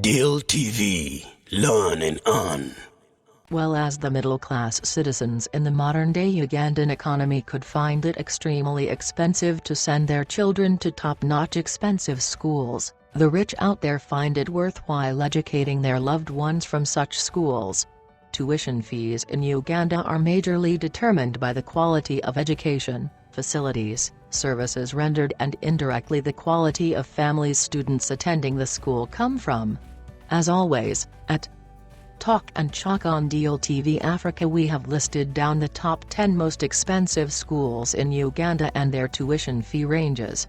Deal TV, learn and earn. Well, as the middle-class citizens in the modern-day Ugandan economy could find it extremely expensive to send their children to top-notch expensive schools, the rich out there find it worthwhile educating their loved ones from such schools. Tuition fees in Uganda are majorly determined by the quality of education, facilities, services rendered and indirectly the quality of families students attending the school come from. As always, at Talk and Chalk on Deal TV Africa we have listed down the top 10 most expensive schools in Uganda and their tuition fee ranges.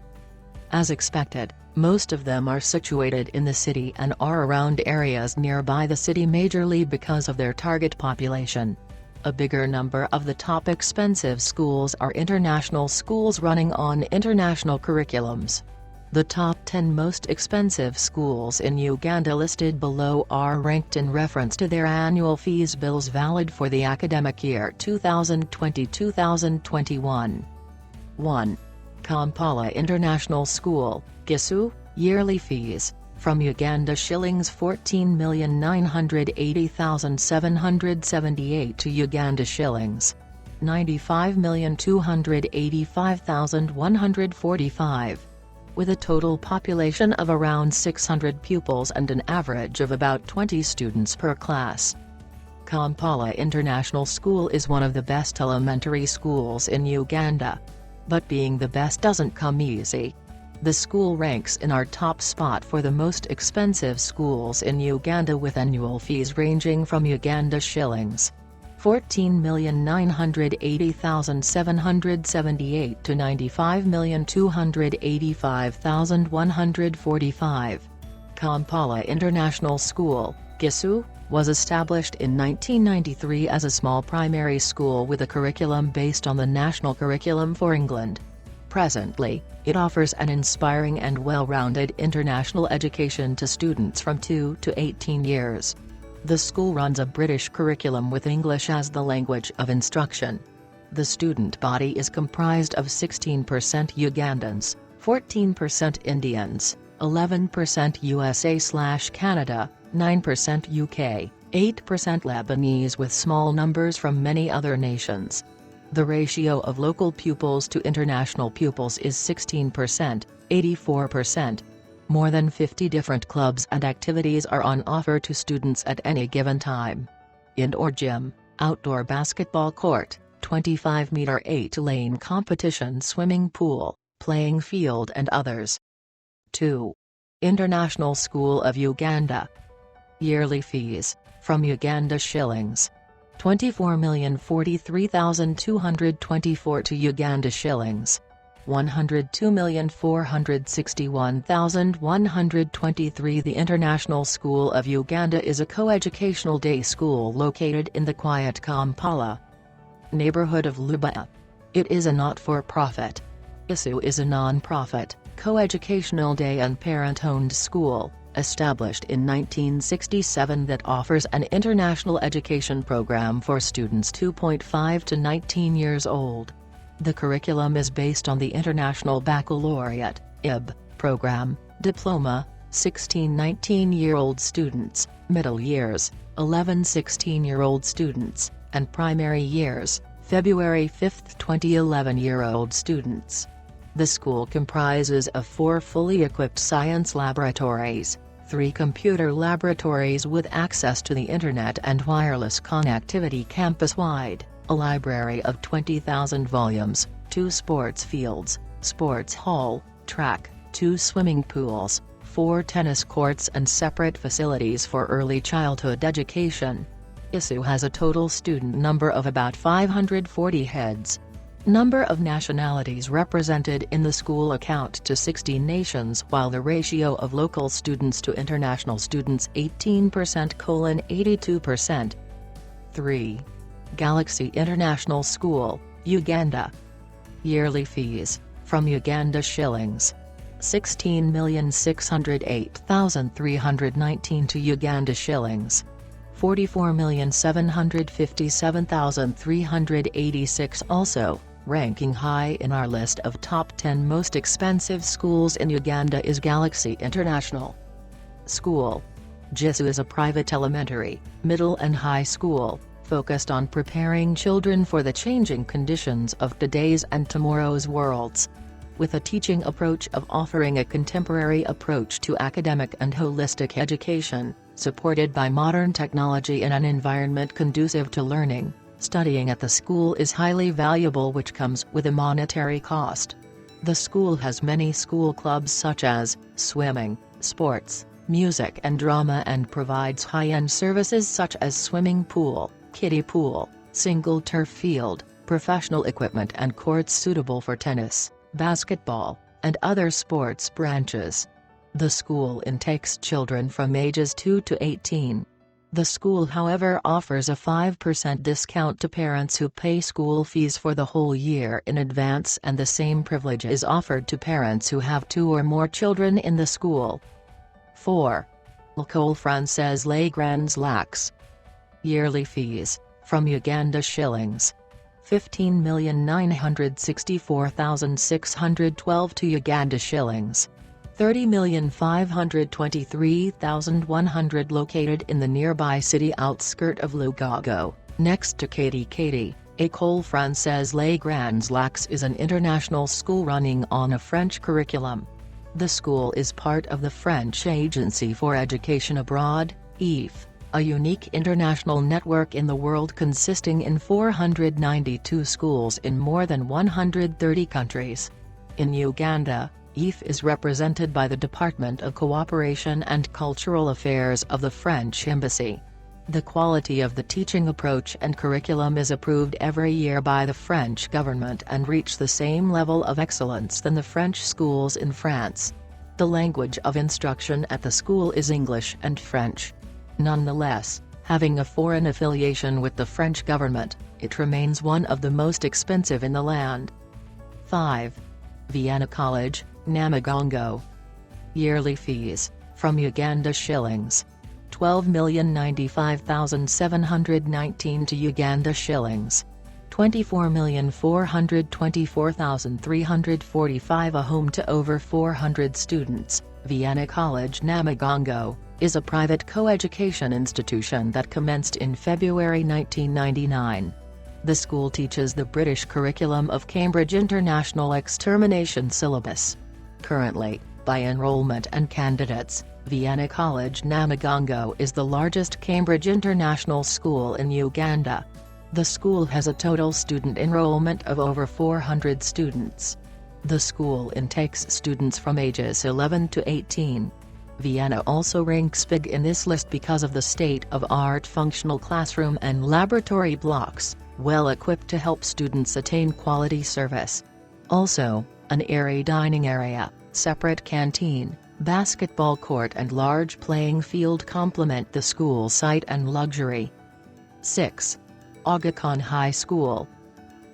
As expected, most of them are situated in the city and are around areas nearby the city majorly because of their target population. A bigger number of the top expensive schools are international schools running on international curriculums. The top 10 most expensive schools in Uganda listed below are ranked in reference to their annual fees bills valid for the academic year 2020-2021. 1. Kampala International School, Gisu, yearly fees, from Uganda shillings 14,980,778 to Uganda shillings 95,285,145. With a total population of around 600 pupils and an average of about 20 students per class. Kampala International School is one of the best elementary schools in Uganda. But being the best doesn't come easy. The school ranks in our top spot for the most expensive schools in Uganda with annual fees ranging from Uganda shillings 14,980,778 to 95,285,145. Kampala International School, Gisu, was established in 1993 as a small primary school with a curriculum based on the national curriculum for England. Presently, it offers an inspiring and well-rounded international education to students from 2 to 18 years. The school runs a British curriculum with English as the language of instruction. The student body is comprised of 16% Ugandans, 14% Indians, 11% USA/Canada, 9% UK, 8% Lebanese with small numbers from many other nations. The ratio of local pupils to international pupils is 16%, 84%. More than 50 different clubs and activities are on offer to students at any given time. Indoor gym, outdoor basketball court, 25-meter 8-lane competition swimming pool, playing field and others. 2. International School of Uganda. Yearly fees, from Uganda shillings 24,043,224 to Uganda shillings 102,461,123. The International School of Uganda is a co-educational day school located in the quiet Kampala neighborhood of Luba. It is a not-for-profit. Gisu is a non-profit, co-educational day and parent-owned school, established in 1967 that offers an international education program for students 2.5 to 19 years old. The curriculum is based on the International Baccalaureate (IB) program, diploma, 16-19-year-old students, middle years, 11-16-year-old students, and primary years, February 5, 2011-year-old students. The school comprises of 4 fully equipped science laboratories, 3 computer laboratories with access to the internet and wireless connectivity campus-wide, a library of 20,000 volumes, 2 sports fields, sports hall, track, 2 swimming pools, 4 tennis courts and separate facilities for early childhood education. Gisu has a total student number of about 540 heads. Number of nationalities represented in the school account to 60 nations while the ratio of local students to international students 18%:82%. 3. Galaxy International School, Uganda. Yearly fees, from Uganda shillings 16,608,319 to Uganda shillings 44,757,386. Also, ranking high in our list of top 10 most expensive schools in Uganda is Galaxy International School. GISU is a private elementary, middle and high school, focused on preparing children for the changing conditions of today's and tomorrow's worlds. With a teaching approach of offering a contemporary approach to academic and holistic education, supported by modern technology in an environment conducive to learning, studying at the school is highly valuable, which comes with a monetary cost. The school has many school clubs such as swimming, sports, music and drama, and provides high-end services such as swimming pool, kiddie pool, single turf field, professional equipment and courts suitable for tennis, basketball, and other sports branches. The school intakes children from ages 2 to 18. The school, however, offers a 5% discount to parents who pay school fees for the whole year in advance, and the same privilege is offered to parents who have 2 or more children in the school. 4. L'École Française Les Grands Lacs. Yearly fees, from Uganda shillings. 15,964,612 to Uganda shillings. 30,523,100 located in the nearby city outskirt of Lugago, next to Katy. École Française Les Grands Lacs is an international school running on a French curriculum. The school is part of the French Agency for Education Abroad, EAF, a unique international network in the world consisting in 492 schools in more than 130 countries. In Uganda, EAF is represented by the Department of Cooperation and Cultural Affairs of the French Embassy. The quality of the teaching approach and curriculum is approved every year by the French government and reach the same level of excellence than the French schools in France. The language of instruction at the school is English and French. Nonetheless, having a foreign affiliation with the French government, it remains one of the most expensive in the land. 5. Vienna College, Namagongo. Yearly fees, from Uganda shillings. 12,095,719 to Uganda shillings. 24,424,345 a home to over 400 students. Vienna College Namagongo is a private co-education institution that commenced in February 1999. The school teaches the British curriculum of Cambridge International Extermination Syllabus. Currently, by enrollment and candidates, Vienna College Namagongo is the largest Cambridge International school in Uganda. The school has a total student enrollment of over 400 students. The school intakes students from ages 11 to 18. Vienna also ranks big in this list because of the state-of-art functional classroom and laboratory blocks, well equipped to help students attain quality service. Also, an airy dining area, separate canteen, basketball court and large playing field complement the school site and luxury. 6. Aga Khan High School.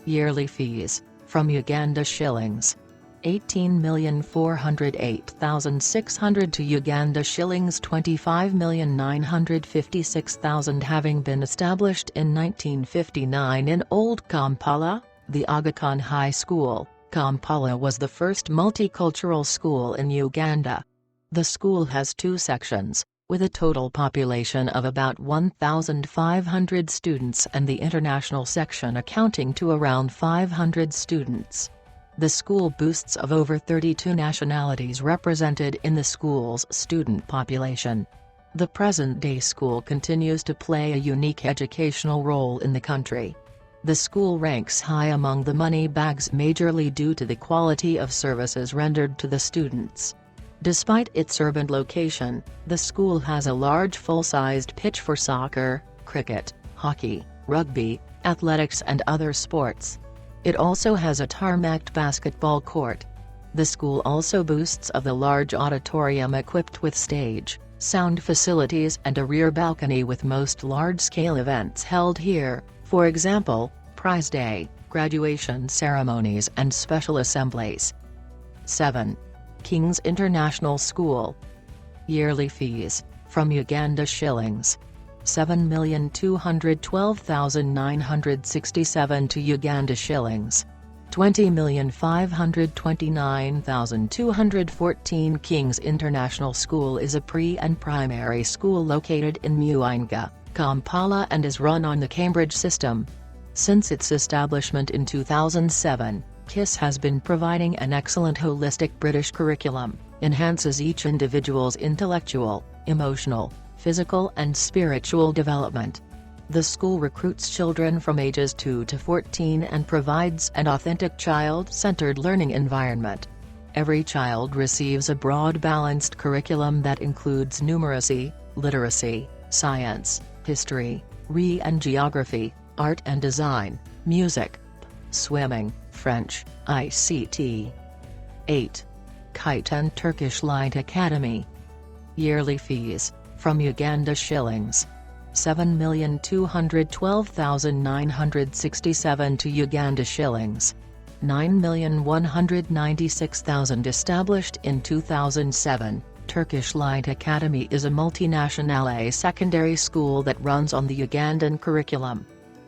Yearly fees, from Uganda shillings. 18,408,600 to Uganda shillings. 25,956,000 having been established in 1959 in Old Kampala, the Aga Khan High School. Kampala was the first multicultural school in Uganda. The school has 2 sections, with a total population of about 1,500 students and the international section accounting to around 500 students. The school boasts of over 32 nationalities represented in the school's student population. The present-day school continues to play a unique educational role in the country. The school ranks high among the money bags majorly due to the quality of services rendered to the students. Despite its urban location, the school has a large full-sized pitch for soccer, cricket, hockey, rugby, athletics and other sports. It also has a tarmacked basketball court. The school also boasts of the large auditorium equipped with stage, sound facilities and a rear balcony with most large-scale events held here, for example, Prize Day, graduation ceremonies and special assemblies. 7. King's International School. Yearly fees, from Uganda shillings. 7,212,967 to Uganda shillings. 20,529,214 King's International School is a pre- and primary school located in Muinga, Kampala and is run on the Cambridge system. Since its establishment in 2007, KISS has been providing an excellent holistic British curriculum, enhances each individual's intellectual, emotional, physical and spiritual development. The school recruits children from ages 2 to 14 and provides an authentic child-centered learning environment. Every child receives a broad balanced curriculum that includes numeracy, literacy, science, history, and geography, art and design, music, swimming, French, ICT. 8. Kite and Turkish Light Academy. Yearly fees, from Uganda shillings, 7,212,967 to Uganda shillings, 9,196,000. Established in 2007, Turkish Light Academy is a multinational secondary school that runs on the Ugandan curriculum.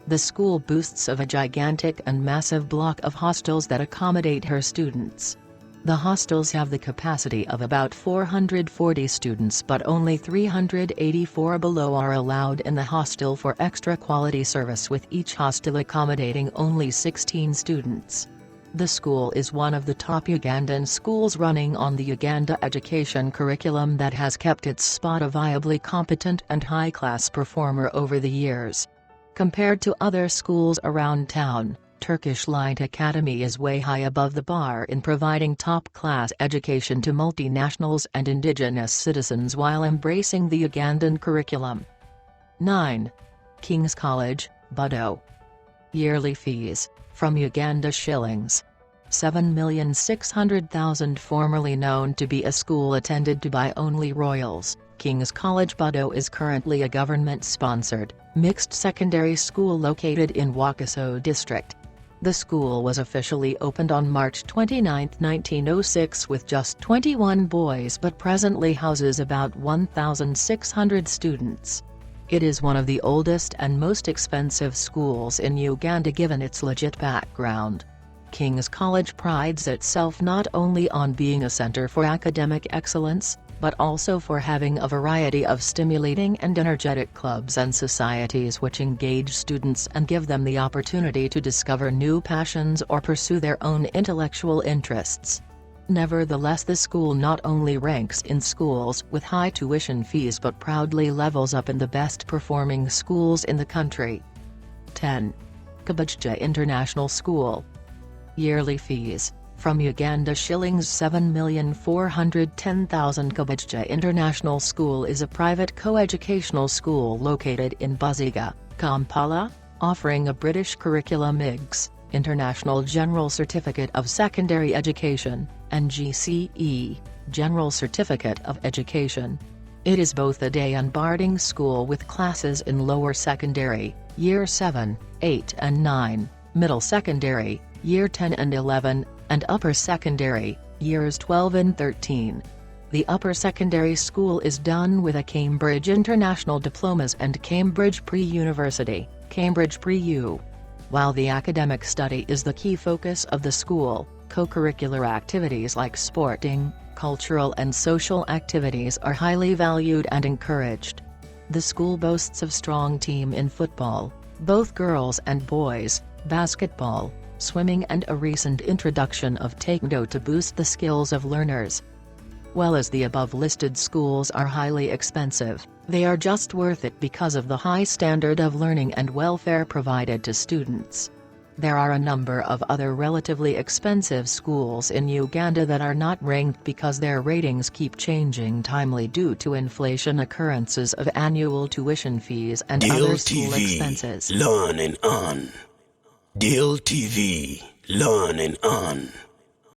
The school boasts of a gigantic and massive block of hostels that accommodate her students. The hostels have the capacity of about 440 students, but only 384 below are allowed in the hostel for extra quality service, with each hostel accommodating only 16 students. The school is one of the top Ugandan schools running on the Uganda education curriculum that has kept its spot a viably competent and high-class performer over the years. Compared to other schools around town, Turkish Light Academy is way high above the bar in providing top-class education to multinationals and indigenous citizens while embracing the Ugandan curriculum. 9. King's College, Budo. Yearly fees, from Uganda shillings, 7,600,000. Formerly known to be a school attended to by only royals, King's College Budo is currently a government-sponsored, mixed secondary school located in Wakiso district. The school was officially opened on March 29, 1906 with just 21 boys but presently houses about 1,600 students. It is one of the oldest and most expensive schools in Uganda given its legit background. King's College prides itself not only on being a center for academic excellence, but also for having a variety of stimulating and energetic clubs and societies which engage students and give them the opportunity to discover new passions or pursue their own intellectual interests. Nevertheless, the school not only ranks in schools with high tuition fees but proudly levels up in the best performing schools in the country. 10. Kabaja International School. Yearly fees, from Uganda shillings 7,410,000. Kabaja International School is a private co-educational school located in Buziga, Kampala, offering a British curriculum IGS, International General Certificate of Secondary Education, and GCE, General Certificate of Education. It is both a day and boarding school with classes in lower secondary, Year 7, 8 and 9, middle secondary, Year 10 and 11, and upper secondary, Years 12 and 13. The upper secondary school is done with a Cambridge International Diplomas and Cambridge Pre-University, Cambridge Pre-U. While the academic study is the key focus of the school, co-curricular activities like sporting, cultural and social activities are highly valued and encouraged. The school boasts of strong team in football, both girls and boys, basketball, swimming and a recent introduction of taekwondo to boost the skills of learners. While as the above-listed schools are highly expensive, they are just worth it because of the high standard of learning and welfare provided to students. There are a number of other relatively expensive schools in Uganda that are not ranked because their ratings keep changing timely due to inflation occurrences of annual tuition fees and other school expenses. Learn and earn. Deal TV, learn and earn.